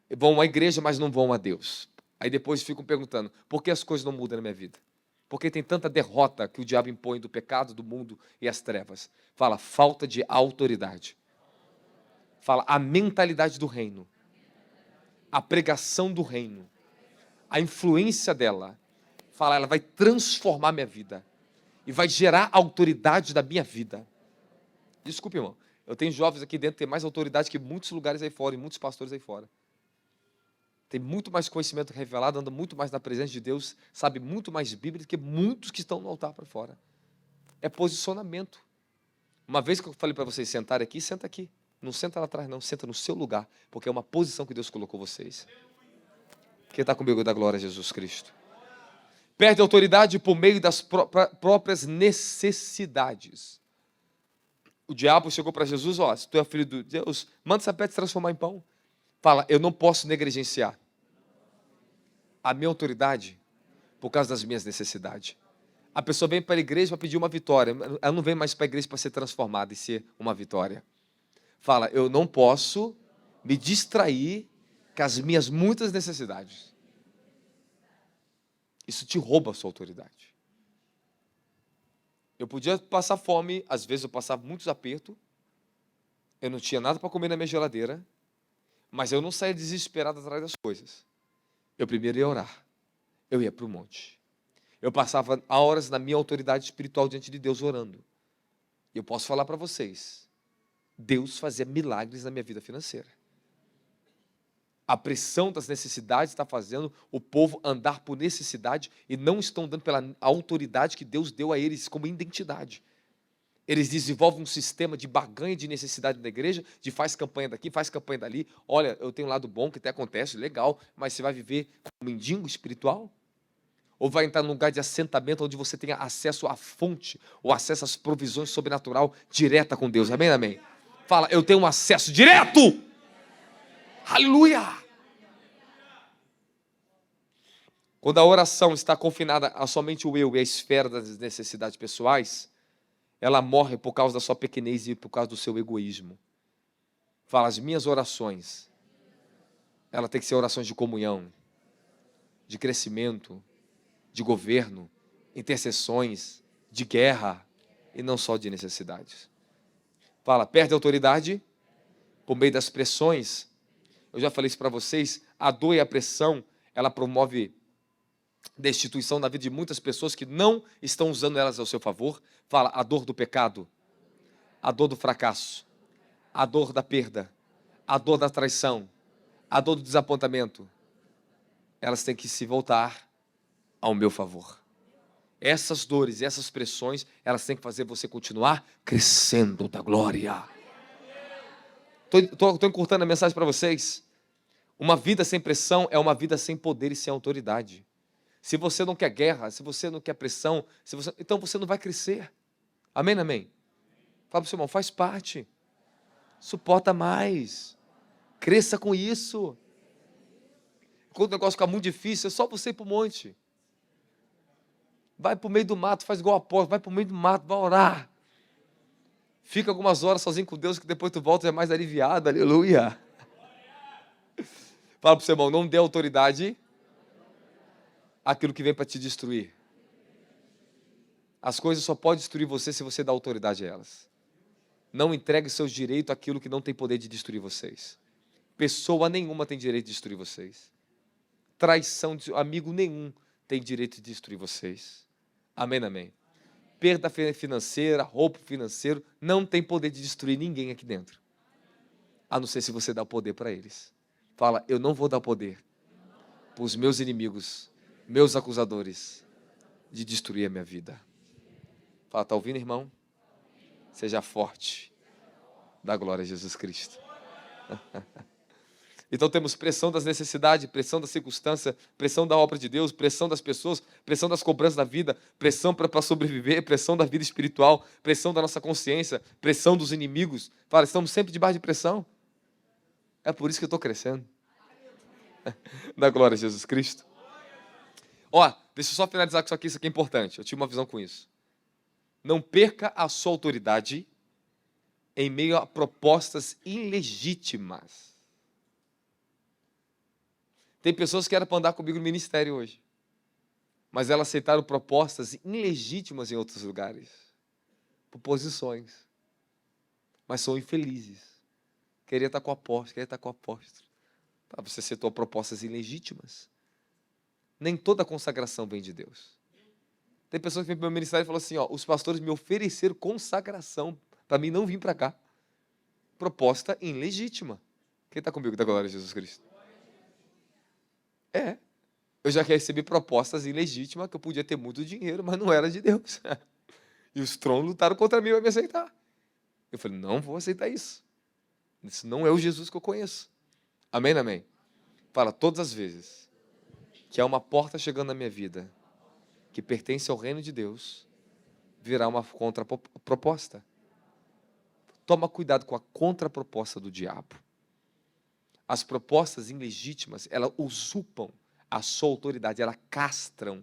Vão à igreja, mas não vão a Deus. Aí depois ficam perguntando, por que as coisas não mudam na minha vida? Por que tem tanta derrota que o diabo impõe do pecado, do mundo e as trevas? Fala, falta de autoridade. Fala, a mentalidade do reino. A pregação do reino. A influência dela, fala, ela vai transformar minha vida e vai gerar autoridade da minha vida. Desculpe, irmão, eu tenho jovens aqui dentro que têm mais autoridade que muitos lugares aí fora e muitos pastores aí fora. Tem muito mais conhecimento revelado, anda muito mais na presença de Deus, sabe muito mais Bíblia do que muitos que estão no altar para fora. É posicionamento. Uma vez que eu falei para vocês sentarem aqui, senta aqui. Não senta lá atrás não, senta no seu lugar, porque é uma posição que Deus colocou vocês. Quem está comigo da glória a Jesus Cristo? Perde autoridade por meio das próprias necessidades. O diabo chegou para Jesus, se tu é filho de Deus, manda essa pedra se transformar em pão. Fala, eu não posso negligenciar a minha autoridade por causa das minhas necessidades. A pessoa vem para a igreja para pedir uma vitória. Ela não vem mais para a igreja para ser transformada e ser uma vitória. Fala, eu não posso me distrair com as minhas muitas necessidades. Isso te rouba a sua autoridade. Eu podia passar fome, às vezes eu passava muitos apertos, eu não tinha nada para comer na minha geladeira, mas eu não saía desesperado atrás das coisas. Eu primeiro ia orar, eu ia para o monte. Eu passava horas na minha autoridade espiritual diante de Deus orando. E eu posso falar para vocês, Deus fazia milagres na minha vida financeira. A pressão das necessidades está fazendo o povo andar por necessidade e não estão dando pela autoridade que Deus deu a eles como identidade. Eles desenvolvem um sistema de barganha de necessidade na igreja, de faz campanha daqui, faz campanha dali. Olha, eu tenho um lado bom que até acontece, legal, mas você vai viver como mendigo espiritual? Ou vai entrar num lugar de assentamento onde você tenha acesso à fonte, ou acesso às provisões sobrenatural direta com Deus? Amém, amém? Fala, eu tenho um acesso direto! Aleluia! Quando a oração está confinada a somente o eu e a esfera das necessidades pessoais, ela morre por causa da sua pequenez e por causa do seu egoísmo. Fala, as minhas orações, ela tem que ser orações de comunhão, de crescimento, de governo, intercessões, de guerra, e não só de necessidades. Fala, perde a autoridade por meio das pressões. Eu já falei isso para vocês, a dor e a pressão, ela promove destituição na vida de muitas pessoas que não estão usando elas ao seu favor. Fala, a dor do pecado, a dor do fracasso, a dor da perda, a dor da traição, a dor do desapontamento, elas têm que se voltar ao meu favor. Essas dores, essas pressões, elas têm que fazer você continuar crescendo da glória. Estou encurtando a mensagem para vocês. Uma vida sem pressão é uma vida sem poder e sem autoridade. Se você não quer guerra, se você não quer pressão, então você não vai crescer. Amém, amém? Fala para o seu irmão, faz parte. Suporta mais. Cresça com isso. Quando o negócio ficar muito difícil, é só você ir para o monte. Vai para o meio do mato, faz igual apóstolo, vai para o meio do mato, vai orar. Fica algumas horas sozinho com Deus, que depois tu volta e é mais aliviado, aleluia. Fala para o seu irmão, não dê autoridade àquilo que vem para te destruir. As coisas só podem destruir você se você dá autoridade a elas. Não entregue seus direitos àquilo que não tem poder de destruir vocês. Pessoa nenhuma tem direito de destruir vocês. Traição de amigo nenhum tem direito de destruir vocês. Amém, amém. Perda financeira, roubo financeiro, não tem poder de destruir ninguém aqui dentro. A não ser se você dá o poder para eles. Fala, eu não vou dar poder para os meus inimigos, meus acusadores, de destruir a minha vida. Fala, está ouvindo, irmão? Seja forte da glória de Jesus Cristo. Então temos pressão das necessidades, pressão da circunstância, pressão da obra de Deus, pressão das pessoas, pressão das cobranças da vida, pressão para sobreviver, pressão da vida espiritual, pressão da nossa consciência, pressão dos inimigos. Fala, estamos sempre debaixo de pressão. É por isso que eu estou crescendo. Da glória a Jesus Cristo. Ó, deixa eu só finalizar com isso aqui é importante. Eu tive uma visão com isso. Não perca a sua autoridade em meio a propostas ilegítimas. Tem pessoas que eram para andar comigo no ministério hoje, mas elas aceitaram propostas ilegítimas em outros lugares, por posições, mas são infelizes. Queria estar com o apóstolo, queria estar com o apóstolo. Você aceitou propostas ilegítimas. Nem toda consagração vem de Deus. Tem pessoas que vêm para o meu ministério e falam assim, ó, os pastores me ofereceram consagração para mim não vir para cá. Proposta ilegítima. Quem está comigo da glória de Jesus Cristo? Eu já recebi propostas ilegítimas que eu podia ter muito dinheiro, mas não era de Deus. E os tronos lutaram contra mim para me aceitar. Eu falei, não vou aceitar isso. Isso não é o Jesus que eu conheço. Amém, amém? Fala, todas as vezes que há uma porta chegando na minha vida que pertence ao reino de Deus, virá uma contraproposta. Toma cuidado com a contraproposta do diabo. As propostas ilegítimas, elas usurpam a sua autoridade, elas castram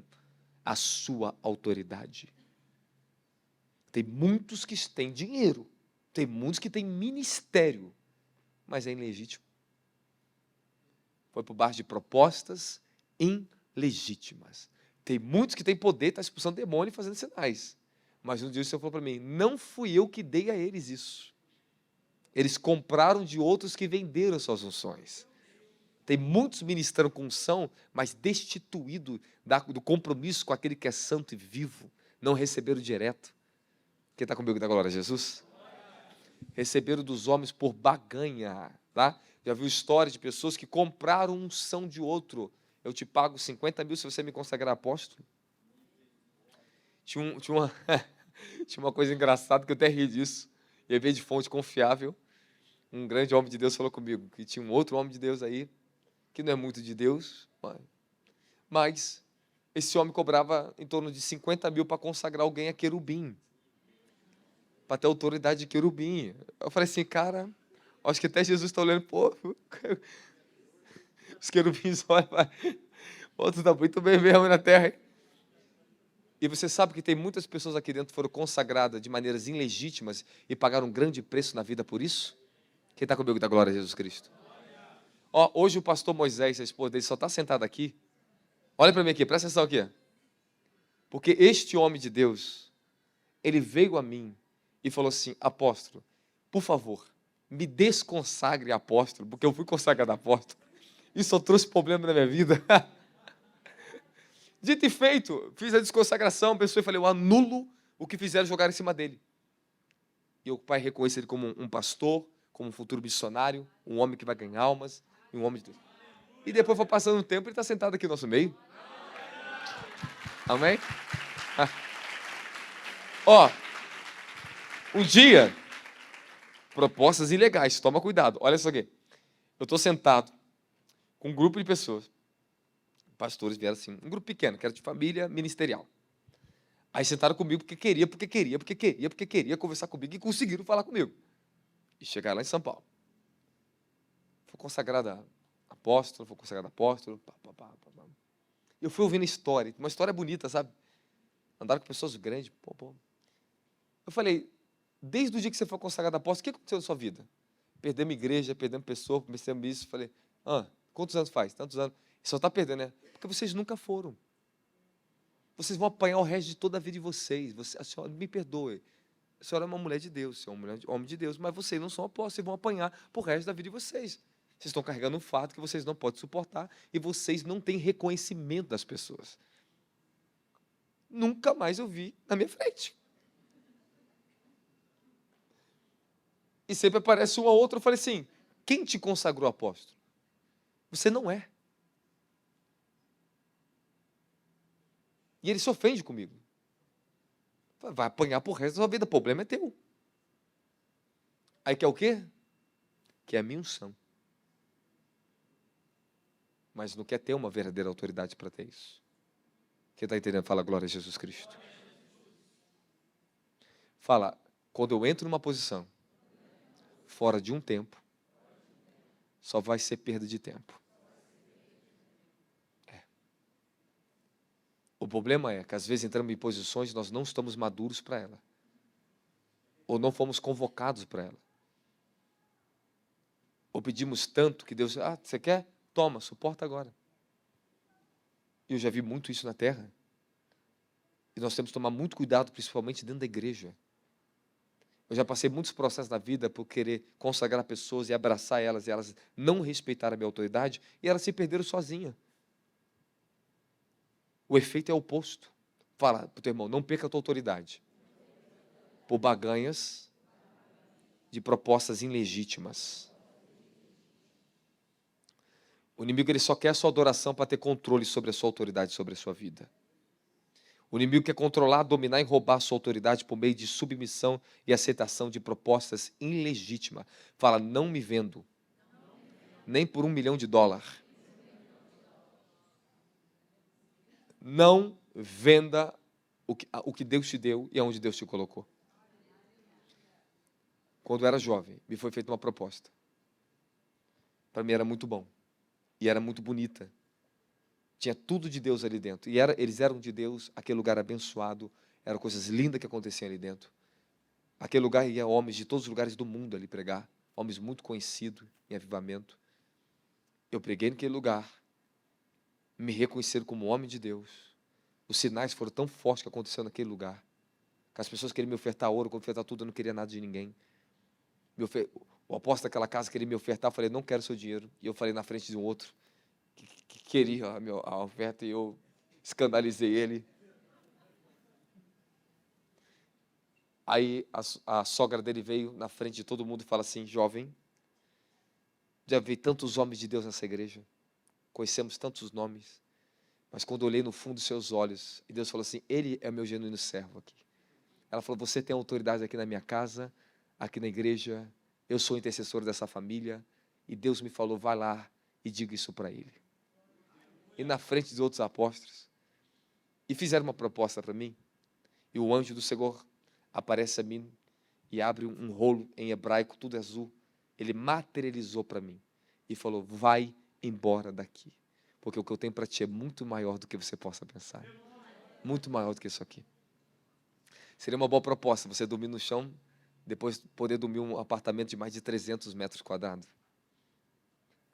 a sua autoridade. Tem muitos que têm dinheiro, tem muitos que têm ministério, mas é ilegítimo. Foi por baixo de propostas ilegítimas. Tem muitos que têm poder, está expulsando demônio e fazendo sinais. Mas um dia o Senhor falou para mim, não fui eu que dei a eles isso. Eles compraram de outros que venderam suas unções. Tem muitos ministrando com unção, mas destituído do compromisso com aquele que é santo e vivo. Não receberam direto. Quem está comigo da glória a Jesus? Receberam dos homens por baganha. Tá? Já viu histórias de pessoas que compraram unção de outro. Eu te pago 50 mil se você me consagrar apóstolo. Tinha uma coisa engraçada que eu até ri disso. E veio de fonte confiável. Um grande homem de Deus falou comigo que tinha um outro homem de Deus aí, que não é muito de Deus, mas esse homem cobrava em torno de 50 mil para consagrar alguém a querubim, para ter autoridade de querubim. Eu falei assim, cara, acho que até Jesus está olhando, pô, os querubins olham, pô, tu está muito bem mesmo na terra, hein? E você sabe que tem muitas pessoas aqui dentro que foram consagradas de maneiras ilegítimas e pagaram um grande preço na vida por isso? Quem está comigo da glória a Jesus Cristo? Ó, hoje o pastor Moisés, a esposa dele, só está sentado aqui. Olha para mim aqui, presta atenção aqui. Porque este homem de Deus, ele veio a mim e falou assim, apóstolo, por favor, me desconsagre apóstolo, porque eu fui consagrado apóstolo. Isso só trouxe problema na minha vida. Dito e feito, fiz a desconsagração, pensou e falei, eu anulo o que fizeram jogar em cima dele. E o pai reconhece ele como um pastor, como um futuro missionário, um homem que vai ganhar almas, e um homem de Deus. E depois foi passando o tempo, ele está sentado aqui no nosso meio. Amém? Ó, um dia, propostas ilegais, toma cuidado. Olha só aqui. Eu estou sentado com um grupo de pessoas. Pastores vieram assim, um grupo pequeno, que era de família ministerial. Aí sentaram comigo porque queria conversar comigo e conseguiram falar comigo. E chegaram lá em São Paulo. Foi consagrada apóstolo, Eu fui ouvindo história, uma história bonita, sabe? Andaram com pessoas grandes, Eu falei, desde o dia que você foi consagrado apóstolo, o que aconteceu na sua vida? Perdemos igreja, perdemos pessoa, começamos isso. Falei, quantos anos faz? Tantos anos. E só está perdendo, né? Porque vocês nunca foram. Vocês vão apanhar o resto de toda a vida de vocês. A senhora, me perdoe. A senhora é uma mulher de Deus, você é um homem de Deus, mas vocês não são apóstolos, vocês vão apanhar por resto da vida de vocês. Vocês estão carregando um fato que vocês não podem suportar e vocês não têm reconhecimento das pessoas. Nunca mais eu vi na minha frente. E sempre aparece um ou outro. Eu falei assim, quem te consagrou apóstolo? Você não é. E ele se ofende comigo. Vai apanhar por resto da sua vida, o problema é teu. Aí quer o quê? Quer a minha unção. Mas não quer ter uma verdadeira autoridade para ter isso. Quem está entendendo? Fala glória a Jesus Cristo. Fala, quando eu entro numa posição, fora de um tempo, só vai ser perda de tempo. O problema é que às vezes entramos em posições e nós não estamos maduros para ela. Ou não fomos convocados para ela. Ou pedimos tanto que Deus, você quer? Toma, suporta agora. E eu já vi muito isso na terra. E nós temos que tomar muito cuidado, principalmente dentro da igreja. Eu já passei muitos processos na vida por querer consagrar pessoas e abraçar elas, e elas não respeitaram a minha autoridade, e elas se perderam sozinhas. O efeito é o oposto. Fala para o teu irmão, não perca a tua autoridade por baganhas de propostas ilegítimas. O inimigo ele só quer a sua adoração para ter controle sobre a sua autoridade, sobre a sua vida. O inimigo quer controlar, dominar e roubar a sua autoridade por meio de submissão e aceitação de propostas ilegítimas. Fala, não me vendo, nem por $1 milhão. Não venda o que Deus te deu e aonde Deus te colocou. Quando eu era jovem, me foi feita uma proposta. Para mim era muito bom. E era muito bonita. Tinha tudo de Deus ali dentro. E eles eram de Deus, aquele lugar abençoado, eram coisas lindas que aconteciam ali dentro. Aquele lugar ia homens de todos os lugares do mundo ali pregar, homens muito conhecidos em avivamento. Eu preguei naquele lugar, me reconheceram como homem de Deus. Os sinais foram tão fortes que aconteceram naquele lugar, que as pessoas queriam me ofertar ouro, quando ofertar tudo, eu não queria nada de ninguém. O apóstolo daquela casa queria me ofertar, eu falei, não quero seu dinheiro. E eu falei na frente de um outro, que queria a oferta, e eu escandalizei ele. Aí a sogra dele veio na frente de todo mundo e fala assim, jovem, já vi tantos homens de Deus nessa igreja, conhecemos tantos nomes, mas quando eu olhei no fundo dos seus olhos, e Deus falou assim, ele é o meu genuíno servo aqui. Ela falou, você tem autoridade aqui na minha casa, aqui na igreja, eu sou intercessor dessa família, e Deus me falou, vai lá e diga isso para ele. E na frente dos outros apóstolos, e fizeram uma proposta para mim, e o anjo do Senhor aparece a mim, e abre um rolo em hebraico, tudo azul, ele materializou para mim, e falou, vai embora daqui, porque o que eu tenho para ti é muito maior do que você possa pensar, muito maior do que isso aqui. Seria uma boa proposta, você dormir no chão, depois poder dormir em um apartamento de mais de 300 metros quadrados.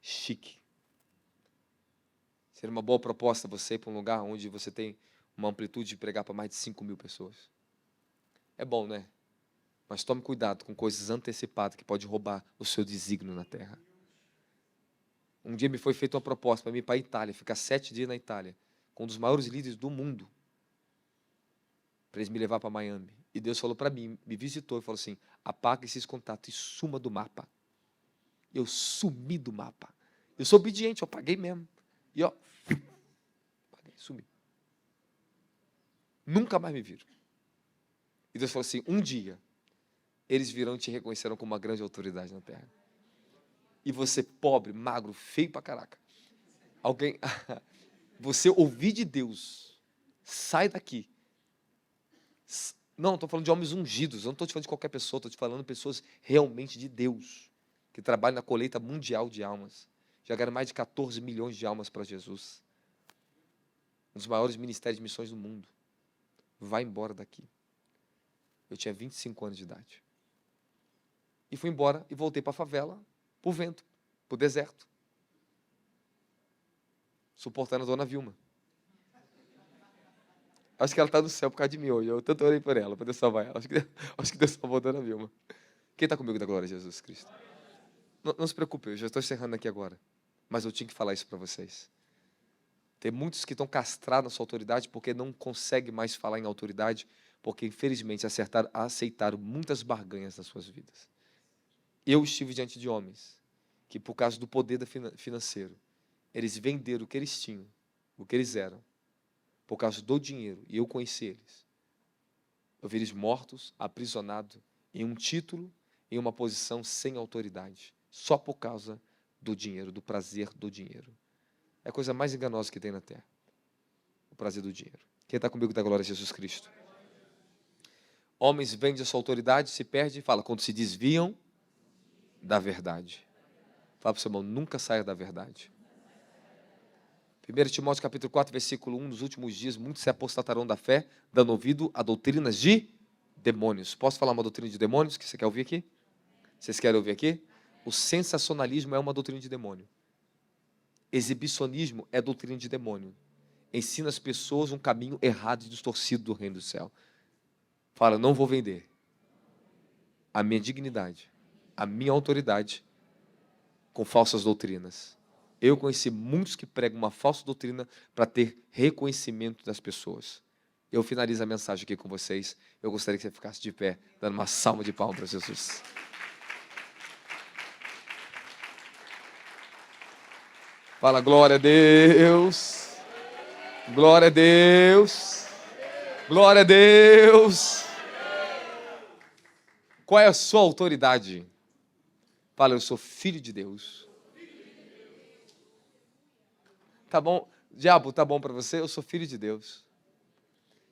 Chique. Seria uma boa proposta você ir para um lugar onde você tem uma amplitude de pregar para mais de 5.000 pessoas. É bom, né? Mas tome cuidado com coisas antecipadas que podem roubar o seu desígnio na terra. Um dia me foi feita uma proposta para mim ir para a Itália, ficar 7 dias na Itália, com um dos maiores líderes do mundo, para eles me levar para Miami. E Deus falou para mim, me visitou e falou assim, apaga esses contatos e suma do mapa. Eu sumi do mapa. Eu sou obediente, eu apaguei mesmo. E ó, apaguei, sumi. Nunca mais me viram. E Deus falou assim, um dia, eles virão e te reconhecerão como uma grande autoridade na terra. E você, pobre, magro, feio pra caraca. Alguém, você ouvir de Deus, sai daqui. Não, estou falando de homens ungidos, eu não estou te falando de qualquer pessoa, estou te falando de pessoas realmente de Deus, que trabalham na colheita mundial de almas. Já ganharam mais de 14 milhões de almas para Jesus. Um dos maiores ministérios de missões do mundo. Vai embora daqui. Eu tinha 25 anos de idade. E fui embora e voltei para a favela, para o vento, para o deserto. Suportando a dona Vilma. Acho que ela está no céu por causa de mim hoje. Eu tanto orei por ela, para Deus salvar ela. Acho que Deus salvou a dona Vilma. Quem está comigo da glória de Jesus Cristo? Não se preocupe, eu já estou encerrando aqui agora. Mas eu tinha que falar isso para vocês. Tem muitos que estão castrados na sua autoridade porque não conseguem mais falar em autoridade, porque infelizmente aceitaram muitas barganhas nas suas vidas. Eu estive diante de homens que, por causa do poder financeiro, eles venderam o que eles tinham, o que eles eram, por causa do dinheiro, e eu conheci eles. Eu vi eles mortos, aprisionados, em um título, em uma posição sem autoridade, só por causa do dinheiro, do prazer do dinheiro. É a coisa mais enganosa que tem na terra, o prazer do dinheiro. Quem está comigo da glória de Jesus Cristo? Homens vendem a sua autoridade, se perdem e fala, quando se desviam da verdade. Fala para o seu irmão, nunca saia da verdade. 1 Timóteo capítulo 4, versículo 1, nos últimos dias, muitos se apostatarão da fé, dando ouvido a doutrinas de demônios. Posso falar uma doutrina de demônios que você quer ouvir aqui? Vocês querem ouvir aqui? O sensacionalismo é uma doutrina de demônio. Exibicionismo é doutrina de demônio. Ensina as pessoas um caminho errado e distorcido do reino do céu. Fala, não vou vender a minha dignidade, a minha autoridade com falsas doutrinas. Eu conheci muitos que pregam uma falsa doutrina para ter reconhecimento das pessoas. Eu finalizo a mensagem aqui com vocês. Eu gostaria que você ficasse de pé, dando uma salva de palmas para Jesus. Fala, glória a Deus. Glória a Deus. Glória a Deus. Qual é a sua autoridade? Fala, eu sou filho de Deus. Tá bom, diabo, tá bom para você? Eu sou filho de Deus.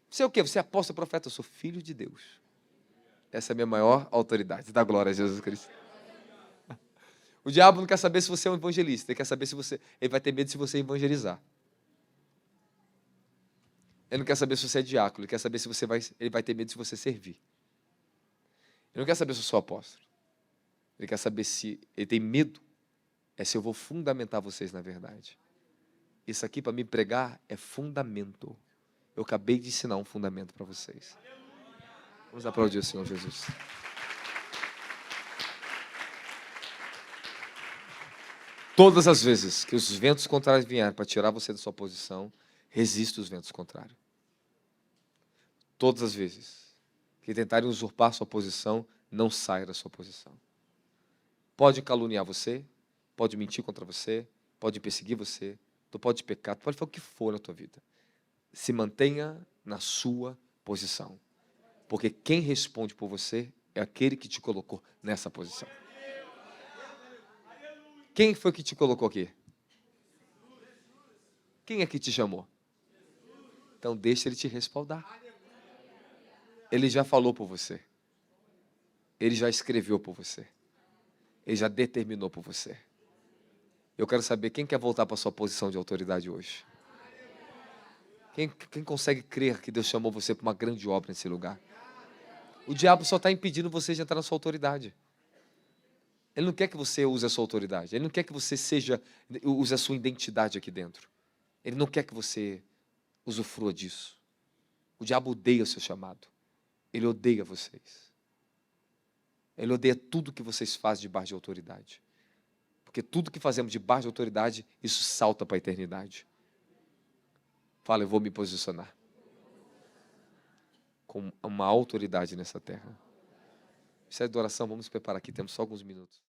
Você é o quê? Você é apóstolo, profeta? Eu sou filho de Deus. Essa é a minha maior autoridade. Dá glória a Jesus Cristo. O diabo não quer saber se você é um evangelista. Ele quer saber se você... Ele vai ter medo se você evangelizar. Ele não quer saber se você é diácono, ele quer saber se você ele vai ter medo de você servir. Ele não quer saber se eu sou apóstolo. Ele quer saber se ele tem medo, se eu vou fundamentar vocês na verdade. Isso aqui para me pregar é fundamento. Eu acabei de ensinar um fundamento para vocês. Vamos aplaudir o Senhor Jesus. Todas as vezes que os ventos contrários vierem para tirar você da sua posição, resista os ventos contrários. Todas as vezes que tentarem usurpar sua posição, não saia da sua posição. Pode caluniar você, pode mentir contra você, pode perseguir você, tu pode pecar, tu pode fazer o que for na tua vida. Se mantenha na sua posição. Porque quem responde por você é aquele que te colocou nessa posição. Quem foi que te colocou aqui? Quem é que te chamou? Então deixa ele te respaldar. Ele já falou por você. Ele já escreveu por você. Ele já determinou por você. Eu quero saber quem quer voltar para a sua posição de autoridade hoje. Quem consegue crer que Deus chamou você para uma grande obra nesse lugar? O diabo só está impedindo você de entrar na sua autoridade. Ele não quer que você use a sua autoridade. Ele não quer que você use a sua identidade aqui dentro. Ele não quer que você usufrua disso. O diabo odeia o seu chamado. Ele odeia vocês. Ele odeia tudo que vocês fazem debaixo de autoridade. Porque tudo que fazemos debaixo de autoridade, isso salta para a eternidade. Fala, eu vou me posicionar com uma autoridade nessa terra. Isso é adoração, vamos nos preparar aqui, temos só alguns minutos.